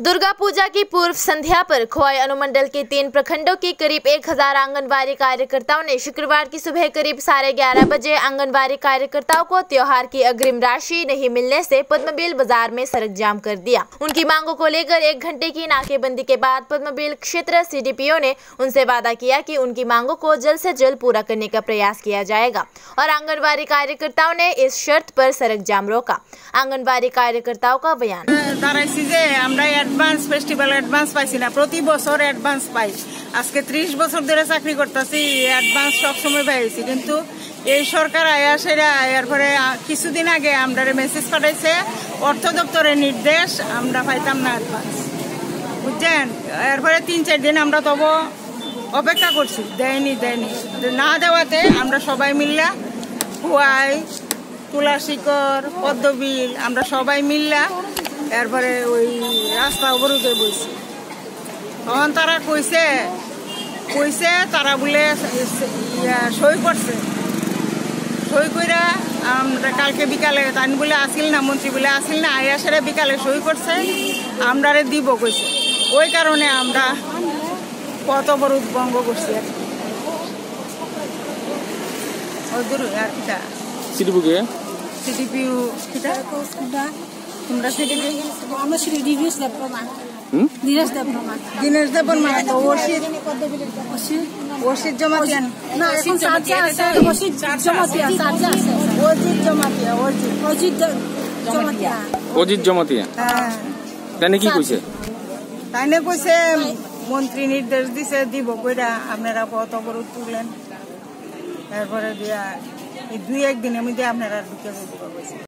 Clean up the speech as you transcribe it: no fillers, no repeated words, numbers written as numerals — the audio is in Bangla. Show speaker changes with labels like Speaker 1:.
Speaker 1: दुर्गा पूजा की पूर्व संध्या पर खोवाई अनुमंडल के 3 प्रखंडों की करीब 1000 आंगनबाड़ी कार्यकर्ताओं ने शुक्रवार की सुबह करीब 11:30 बजे आंगनबाड़ी कार्यकर्ताओं को त्योहार की अग्रिम राशि नहीं मिलने से पद्मबिल बाजार में सड़क जाम कर दिया। उनकी मांगों को लेकर 1 घंटे की नाकेबंदी के बाद पद्मबिल क्षेत्र सीडीपीओ ने उनसे वादा किया कि उनकी मांगों को जल्द से जल्द पूरा करने का प्रयास किया जाएगा और आंगनबाड़ी कार्यकर्ताओं ने इस शर्त पर सड़क जाम रोका। आंगनबाड़ी कार्यकर्ताओं का बयान।
Speaker 2: অ্যাডভান্স ফেস্টিভ্যাল অ্যাডভান্স পাইছি না, প্রতি বছর অ্যাডভান্স পাই। আজকে 30 বছর ধরে চাকরি করতেছি, অ্যাডভান্স সবসময় পাইছি, কিন্তু এই সরকার আয়া সেরা আয়ার পরে কিছুদিন আগে আমরা মেসেজ পাঠাইছে অর্থ দপ্তরের নির্দেশ, আমরা পাইতাম না অ্যাডভান্স, বুঝছেন। এরপরে 3-4 দিন আমরা তবু অপেক্ষা করছি, দেয়নি না দেওয়াতে আমরা সবাই মিল্লা খোয়াই, তুলাশিকর, পদ্মবিল আমরা সবাই মিল্লা এরপরে ওই রাস্তা অবরোধে বইছে। তখন তারা কইছে তারা বলে সই করছে, সই কইরা আমরা কালকে বিকালে তাই বলে আসিল না, মন্ত্রী বলে আসিল না, আয়া সেরা বিকালে সই করছে, আমরা দিব কইছে। ওই কারণে আমরা পথ অবরোধ ভঙ্গ করছি আর কি। ওদূর আর কিটা সিডিপিউ কিটা তোমরা সিডিপি আমরা দিনেশ দেববর্মা তো ওসিদ জমাতিয়ান না, এখন সাজা আছে, ওসিদ জমাতিয়া
Speaker 3: অজিত জমাতিয়া
Speaker 2: হ্যাঁ,
Speaker 3: তাই কি কইছে?
Speaker 2: তাইনে কইছে মন্ত্রী নির্দেশ দিছে দিব কইরা আপনারা পথ অবরোধ তুললেন, এরপরে দিয়া 2-1 দিনের মধ্যে আপনারা ঢুকে যাবেন কইছে।